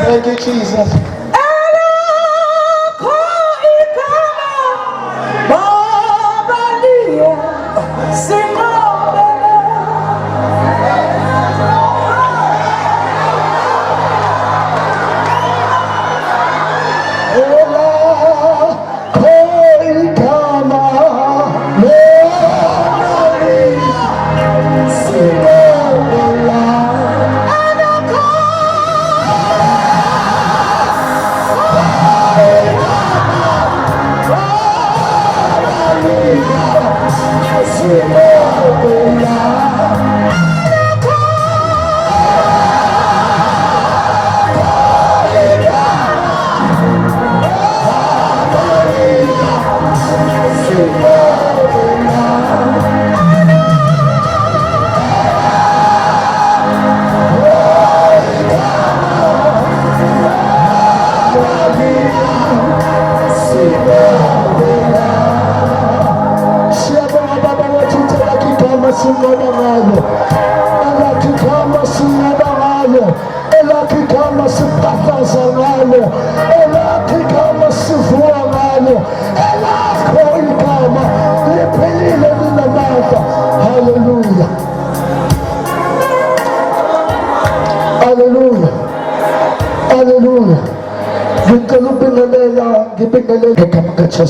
Thank you, Jesus.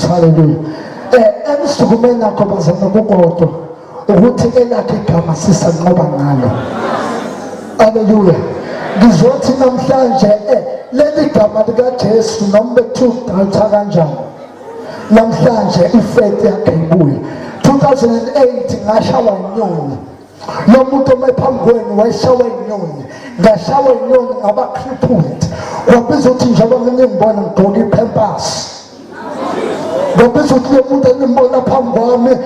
Hallelujah. Emsukumeni nakho bazama kukodwa ukuthi elakhe igama sisanqoba ngalo. Hallelujah. Ngizothi namhlanje leli gama lika Jesu noma bethu kanjani. Namhlanje ifaith yakhe ibuye. 2008 ngashawa inyoni. Lo muntu omephambi kwenu wayeshawa inyoni. Ngashawa inyoni ngaba crippled. Wabizwa ukuthi njengoba ngingibona ngigqoka ipampers. Ngoba uthi umuntu engimbona phambi kwami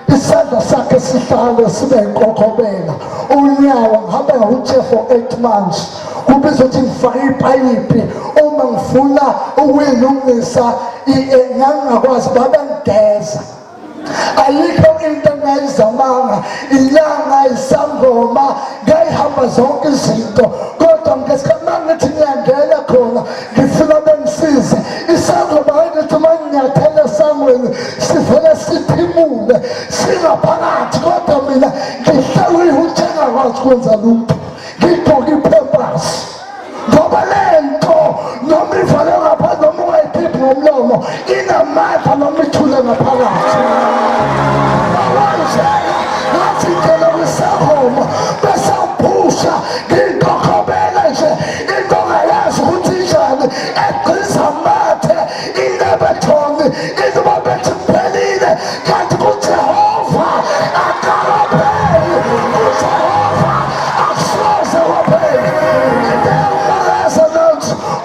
isandla sakhe sihlalo sibe inkokhobela unyawo ngihamba nguthe for 8 months kube uthi ngifake ipayipi uma ngifuna ukuyilungisa ngangakwazi baba ngigeza ayikho into engayizamanga ilanga isangoma ngayihamba zonke izinto kodwa ngesikhathi ngithi ngiyangena khona ngifuna bengisize isangoma ngithi manginyathela esangweni sivele siphimule singaphakathi kodwa mina ngihlawule ukuthi engakwazi ukwenza lutho ngigqoke ipampers ngoba lento noma ivale ngaphandle noma ungayikhiphi ngomlomo inamandla noma ithule ngaphakathi ngathi ngena kwisangoma bese uphusha ngiyinkokhobela nje into ongayazi ukuthi injani egqiza amathe inebethoni izoba bethi kuphelile kanti kuJehova akalapheli uJehova akusoze wapheli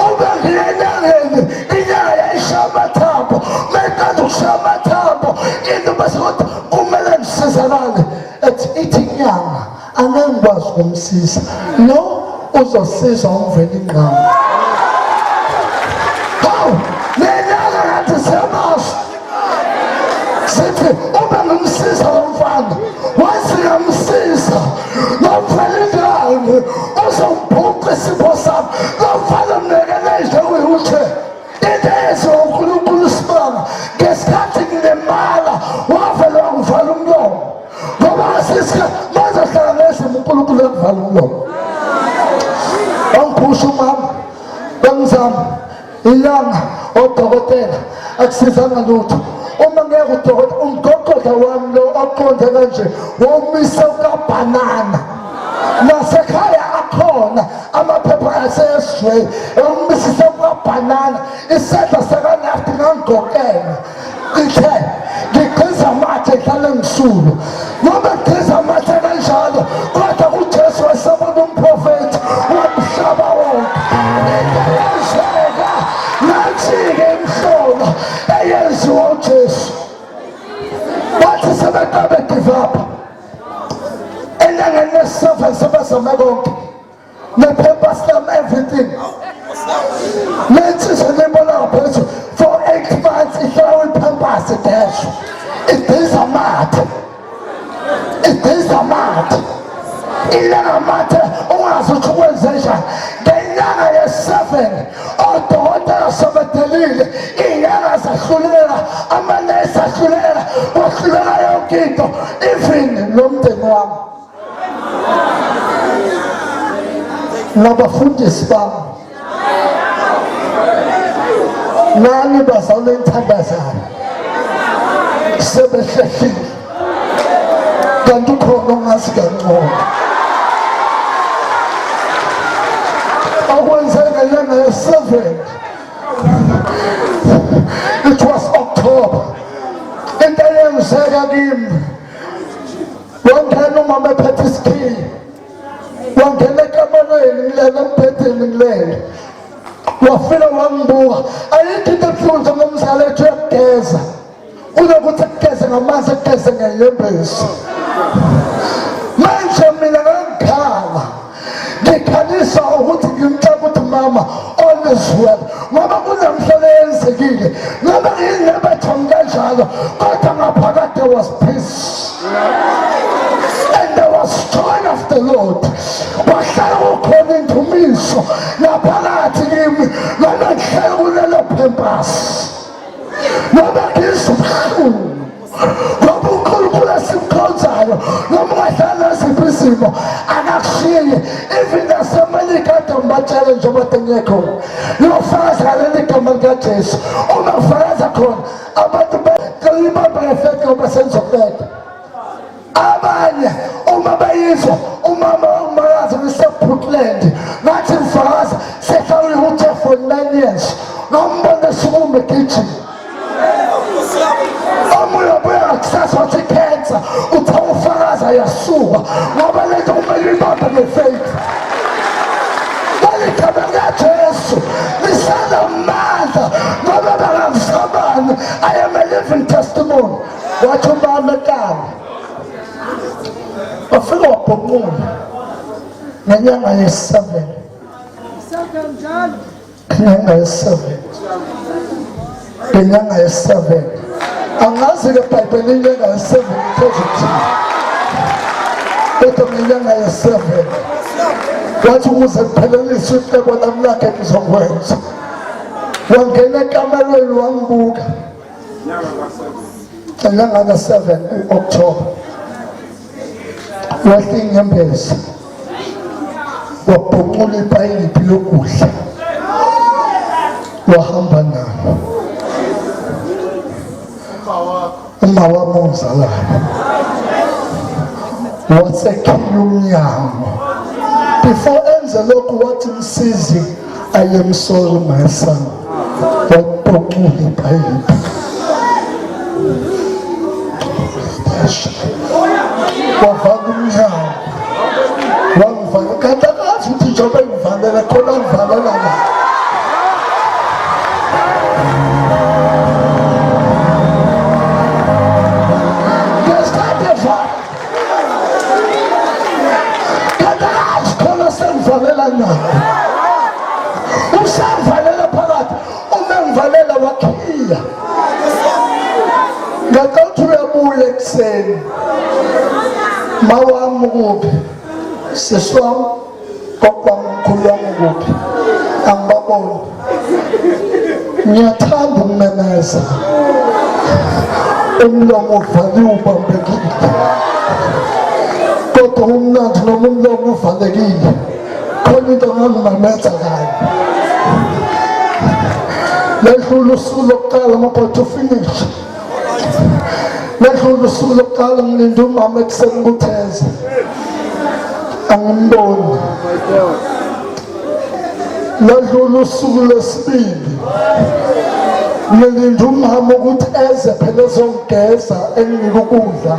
ube ngiyenyangeni inyanga yayishaya amathambo mekade ukushaya amathambo into bese kodwa kumele ngisizakale ithi inyanga angeke ngikwazi ukumsiza no uzosiza umveli ingqamu hawu lenyanga kanti siyamazi sithi ube ngimsiza lo mfana wasingamsiza nomveli ingqamu uzongibhuqa isipho sami lo mfana mnekeleze kwi-wheelchair into eyenziwa uNkulunkulu Sibanga ngesikhathi nginemala wavele wangivala umlomo ngoba ngasisikhathi bazahlanganisa uNkulunkulu ekuvala umlomo wangiphusha umama bengizama ilanga odokotela akusizanga lutho uma ngeke udokotela umgogodla wami lo aqonde kanje womisa ukabhanana nasekhaya akhona amaphepha asesway umisisa ukabhanana isandla sakanafti ngangigokela ithe ngigqiza amathe ehlale ngisulu noma ngigqiza amathe kanjalo kodwa kuJesu wasabona umprofethi wamhlaba wonke into nathi-ke imhlola eyenziwa uJesu bathi sebeqabe give up enyangeni yesi-7 sebezame konke ne-paper stamp everything nensizwe nibona ngaphezulu for 8 months ihlala ipampers ideshwa idisa amathe ilanga amathe ungazi ukuthi ukwenze njani ngenyanga yesi-7 7 odokotela sebedelile, iy'nyanga zahlulela, amanesi ahlulela, wahlulela yonke into, even nomndeni wami nabafundisi bami nani bazalwane engithandazayo sebehlehlile, kanti ukhona ongazi kangcono. Akwenzeka nyanga ye-7, it was October, into eyenzeka kimi, wangena umama ephethe isikhiyi, wangena ekamareni ngilele embhedeni ngilele, wafika wangibuka, ayikho into ebuhlungu njengomzali ethi uyakugeza, unokuthi akugeze ngamanzi akugeze ngenyembezi. Manje mina ngangikhala, ngikhalisa ukuthi ngimtshela ukuthi mama all is well, ngoba kunemhlolo eyenzekile, ngoba nginebetho kanjalo, kodwa ngaphakathi there was peace and there was joy of the Lord. Wahlala kukhona indumiso ngaphakathi kimi, noma ngihlala kulelo phempasi, noma ngizwa ubuhlungu, ngoba uNkulunkulu esimkhonzayo noma ungahlala nasiphi isimo akakushiyi. Even naseMelika kade ngibatshele njengoba ngekho lofakazi ngaleli gama likaJesu, uma ufakaza khona abantu belibamba ngefeke ngoba senizokubeka abanye uma bayizwa umakazi ngiseBrookland ngathi mfakaza sehlawule uthe for 9 years ngombona esukume egijini, omunye obuya kusasa wathi cancer, uthe ufakaza yasuka ngoba lento kumele ibambe ngefaith. Baligama likaJesu lisala amandla ngoba bangakusabani. I am a living testimony. Wathi umama eKapa wafika wabhonqula ngenyanga ye-7, ngenyanga ye-7, angazi-ke eBhayibhelini inyanga ye-7 positive, kodwa ngenyanga ye-7 wathi ukuze ngiphelelise ihlebo lami lakhe ngizokwenza, wangena ekamerweni wangibuka ngenyanga ka-7 u-October, wahla inyembezi, wabhonqula ipayipi lokudla, wahamba nalo uma wami ongizalayo, wasekhiya umnyango. Before enze lokhu wathi Msizi, I am sorry my son, wabhonqula ipayipi, wavala umnyango, wangivala, kanti akazi ukuthi njengoba engivalela khona angivalela la. Ngesikhathi evala, kanti akazi khona sengivalela nabo, usangivalela phakathi, uma engivalela wakhiya. Ngakauthi uyabuya ekuseni, mawami ukuphi, sisi wami, gogo wami, mkhulu wami ukuphi, angibaboni. Ngiyathanda ukumemeza, umlomo uvaliwe ubambekile, kodwa umnandi noma umlomo uvalekile, khona into engangimemeza kayo. Ledlula usuku lokuqala amabhotho finish, ledlula usuku lokuqala ngilinde umama ekuseni kutheze, angimboni. Ledlula usuku lesibili ngilinde umama ukuthi eze phela ezongigeza enginike ukudla,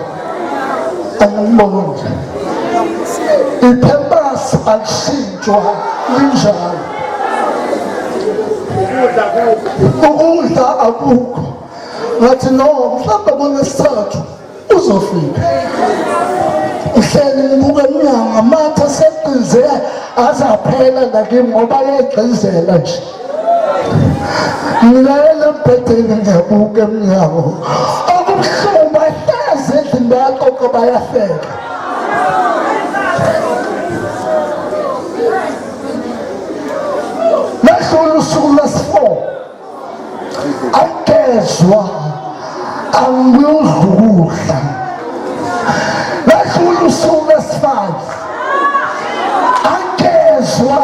angimboni. Iphempasi alishintshwa linjalo, ukudla akukho. Ngathi no, mhlawumbe ngoLwesithathu uzofika. Uhleli ngibuka emnyango, amathe aseqize azaphela nakimi ngoba ayegqizela nje. Ngilalele embhedeni ngiyabuka emnyango, okubuhlungu bahlezi endlini bayaxoxa bayahleka. Nadlula usuku lesi-4 angezwa angiyodlula. Nadlula usuku lesi-5 angezwa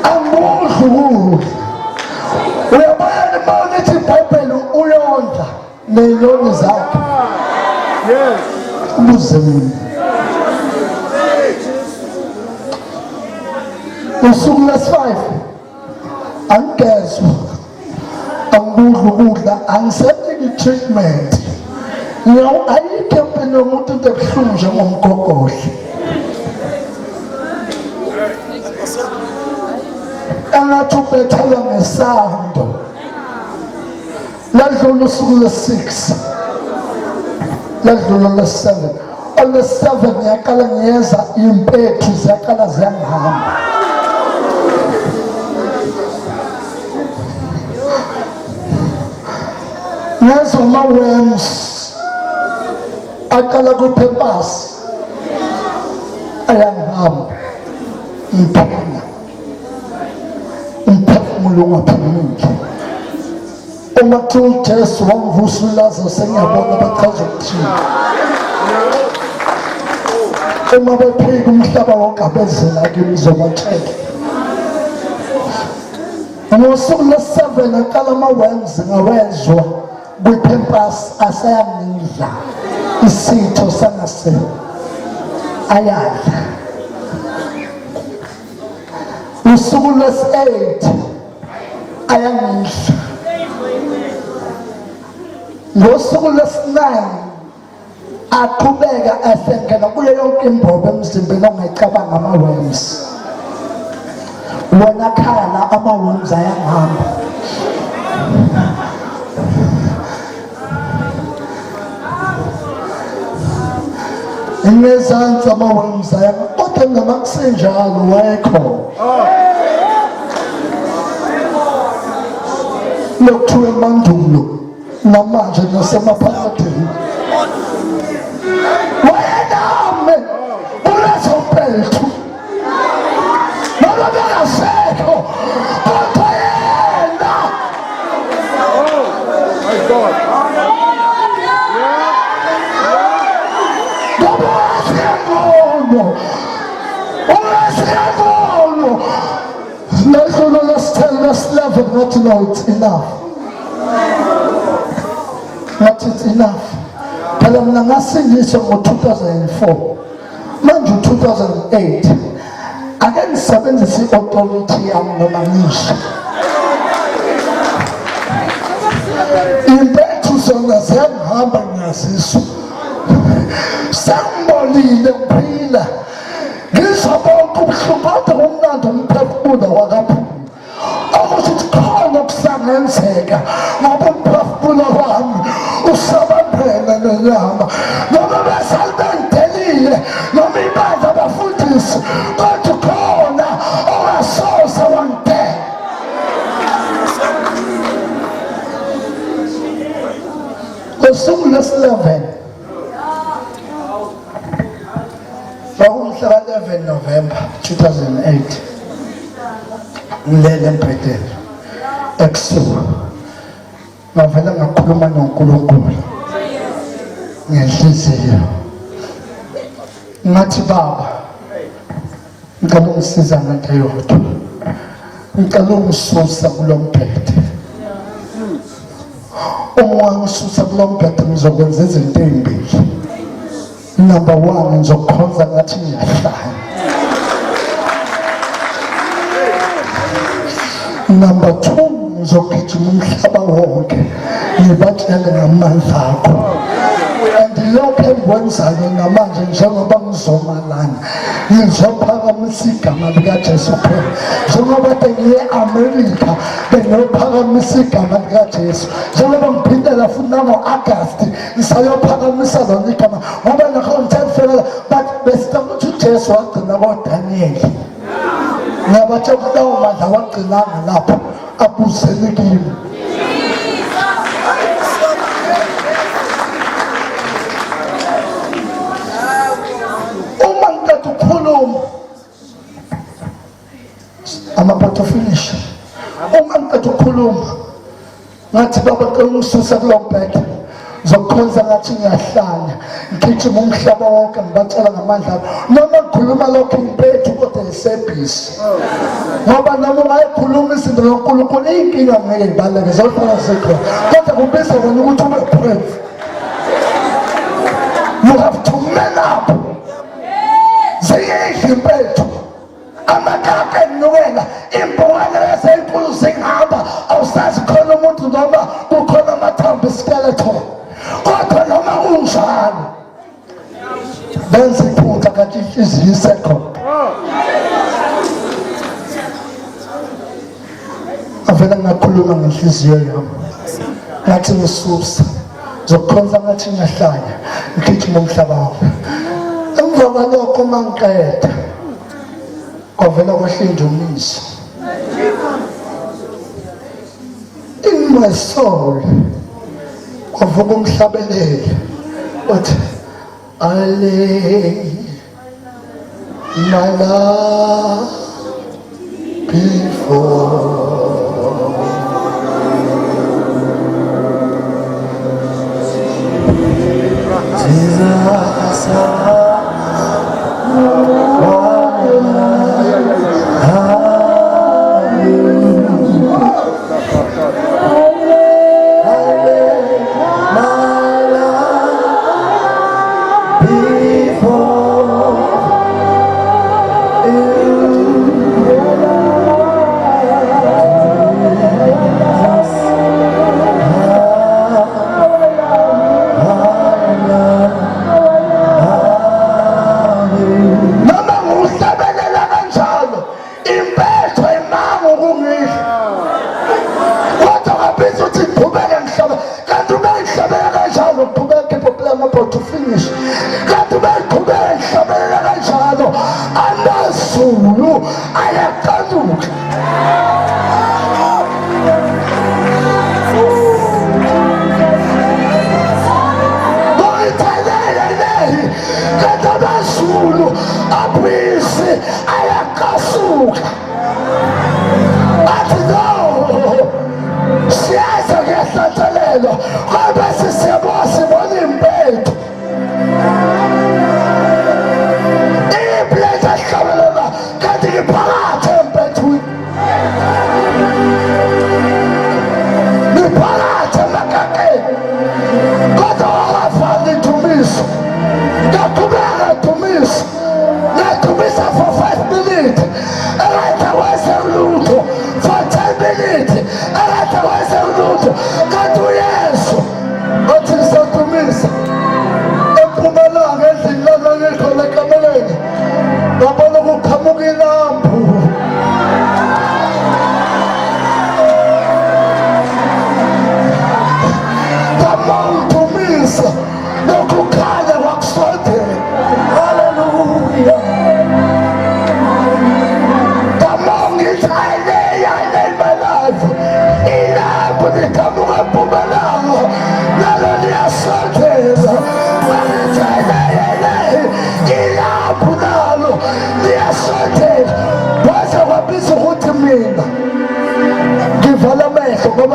angiyodlula. Uyabona uma uthi iBhayibheli uyondla ney'nyoni zakhe. Ubuze mina usuku lesi-5 angezwa angikudla ukudla angiseniki treatment. Ayikho empilweni yomuntu into ebuhlungu njengomgogodla. Engathi ubethelwa ngesando. Ladlula usuku lesi-6 ladlula lesi-7 olesi-7 ngiyaqala ngiyeza impethu ziyaqala ziyangihamba. Ngezwa ama-worms aqala kuphempasi ayangihamba ngiphila umphefumulo ungaphumuli. Uma kuthiwa uJesu wangivusa uLazarus sengiyabona bachaza ukuthini. Uma bephika umhlaba wonke abezela kimi ngizobatshela. Ngosuku lesi-7 aqala ama-worms ngawezwa kwiphempasi asayangidla isitho sangasese ayadla. Usuku lesi-8 ayangidla. Ngosuku lesi-9 aqhubeka esengena kuyo yonke imbobo emzimbeni ongayicabanga ama-worms. Wona khaya la ama-worms ayangihamba. Ngezansi ama-worms ayangihamba kodwa noma kusenjalo wayekhona. Lokuthiwa emandulo namanje nasemaphakadeni wayenami kulezo mpethu noma bengasekho kodwa yena. My God. Let's tell us level not to know it's enough. Not it's enough. Phela mina ngasindiswa ngo-2004 manje u-2008 ake ngisebenzise i-authority yami noma ngisho impethu zona ziyangihamba ngiyaziswa. Sengibonile ngiphila ngizabonke ubuhlungu kodwa kumnandi umphefumulo wakaphumi. Ukuthi khona okusangenzeka ngoba umphefumulo wami usabaphela nenyama noma besale bengidelile noma ibandla abafundisi kodwa khona ongasoze wangidela. Ngosuku lesi-11 kwakumhla ka-11 November 2008 ngilele embhedeni ebusuku ngavele ngakhuluma noNkulunkulu ngenhliziyo ngathi, Baba, ngicela ungisiza ngento eyodwa, ngicela ungisusa kulo mbhede. Uma wangisusa kulo mbhede ngizokwenza izinto ey'mbili. Number 1, ngizokukhonza ngathi ngiyahlanya. Number 2, ngizogijima umhlaba wonke ngibatshele ngamandla akho. And lokho engikwenzayo namanje njengoba ngizomalana ngizophakamisa igama likaJesu phela. Njengoba bengiye America bengiyophakamisa igama likaJesu. Njengoba ngiphindela futhi nango-Agasti ngisayophakamisa lona igama ngoba nakho ngithemfela but besicela ukuthi uJesu wagcina koDaniel. Ngabatshela ukuthi lawo mandla wagcinanga lapho abuzele kimi. I'm about to finish. Uma ngiqeda ukukhuluma ngathi baba cela ungisusa kulo mbhede zokukhonza ngathi ngiyahlanya ngigijima umhlaba wonke ngibatshela ngamandla noma ngikhuluma lokho ngiphethe kodwa isebhisi ngoba noma ungayikhuluma izinto zonkulunkulu iy'nkinga ngeke ngibaleke zohlala zikhona kodwa kubiza wena ukuthi ube brave. You have to man up. Ziyidla impethu amakaka enuwela impukane yasenkulu zingihamba awusazi khona umuntu noma kukhona amathambo iskeleton kodwa noma kunjalo benza iphutha kanti inhliziyo isekhona. Avela ngakhuluma ngenhliziyo yami ngathi ngisusa zokukhonza ngathi ngiyahlanya ngigijima umhlaba wami. Emva kwalokho uma ngiqeda kwavela kwahlinda umisi in my soul kwavuka umhlabeleli uthi I lay my life before Jesus. To finish, got to make to make Shabbat Anasulu Ayakaduk. Katabasulu Abisi Ayakasuka. Atino Siasa Gasatalelo, Rabasi Sabasi Bonimbeto.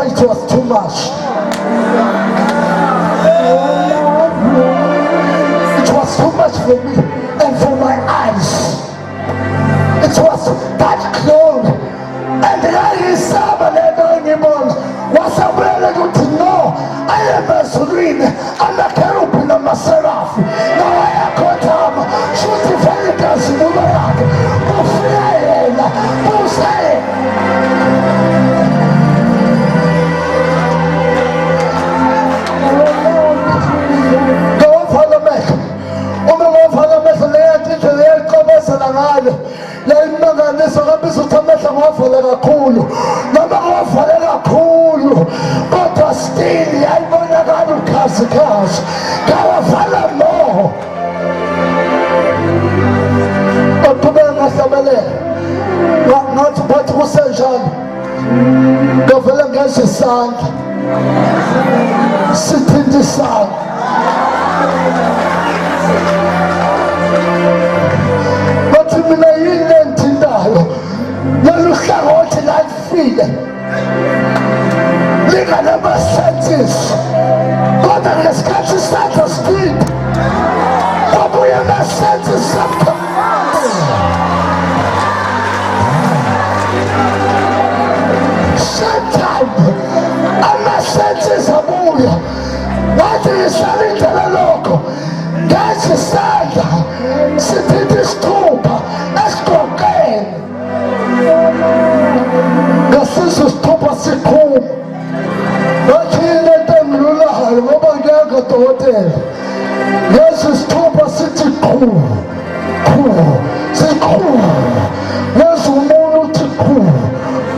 It was too much. It was too much for me and for my eyes. It was that close. And there is someone anymore. Was able to know I am a serene. I'm a cherubim, I'm a seraph. Now I am caught up. Shoot the Velicans in the world. But still, I want to cast. Kawavala more. But to be not but who says Governor against the sun. Sit in the sun. But you mean lolu hlangothi lalifile linganama-senses, kodwa ngesikhathi sakhe speed kwabuya ama-senses after sometime ama-senses abuya wathi ngisalindele lokho ngathi isandla sithinta isithupha esigqokeni ngasizwe isithupha sikhulu ngathi lento engilulayo ngoba ngiyanga dokotela ngesi isithupha sithi qhu qhu siqhu ngezwa umuntu uthi qhu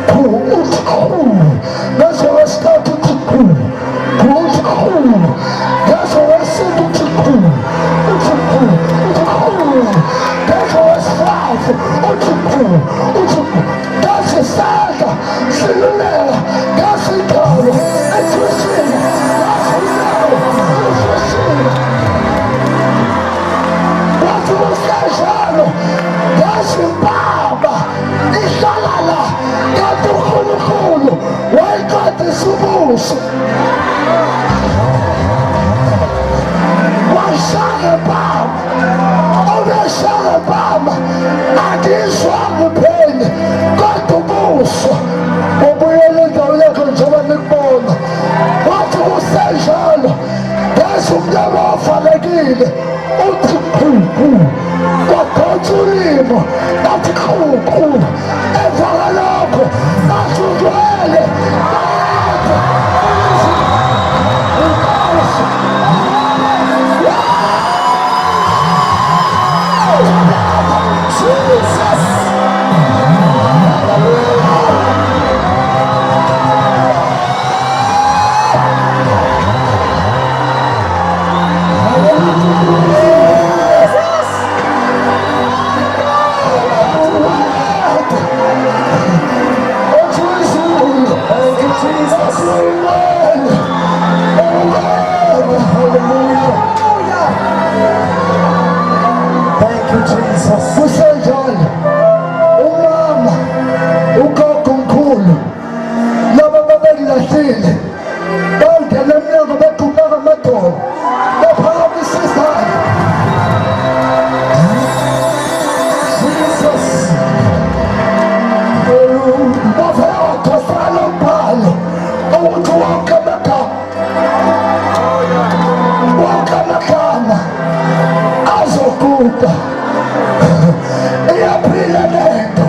qhu uthi qhu ngezwa wesithathu uthi qhu qhu uthi qhu ngezwa wesithathu uthi qhu uthi qhu uthi qhu ngezwa wesithathu uthi qhu uthi qhu ngasi isandla siluleka ngasi idolo ethusile ngasi inyawo ethusile wathi usenjalo ngasi impama ihlala la kanti uNkulunkulu wayiqedisa ubuso washaya impama ubeshaya impama angizwanga upheni kodwa ubuso ubuyele endaweni yakho njengoba nikubona wathi kusenjalo ngezwa umnyama wavalekile uthi qhu qhu kwagotha ulimo lathi qhu qhu emva kalokho bathi ugcwele kusenjalo umama ugogo omkhulu laba babengilahlile bangena emnyango beqhubeka amadolo baphakamisa izandla Jesus bavela wakhosana umbhalo ukuthi wonke amagama azoguga iyaphila lento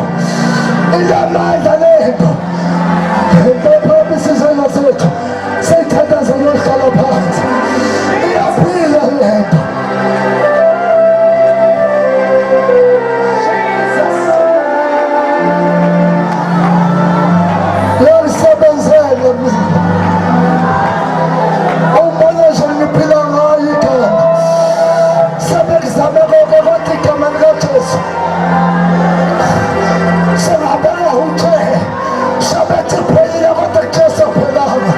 iyamandla lento isizwe sethu seyithandaza nohlala phansi iyaphila lento yalisebenzele mina umbona nje ngiphila ngayo igama sebekuzame konke kodwa igama likaJesu singabeka uchehe sabethi kuphelile kodwa kuJesu akuphelanga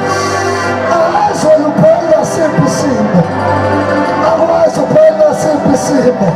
akwazi uphelele nasiphi isimo akwazi uphelele nasiphi isimo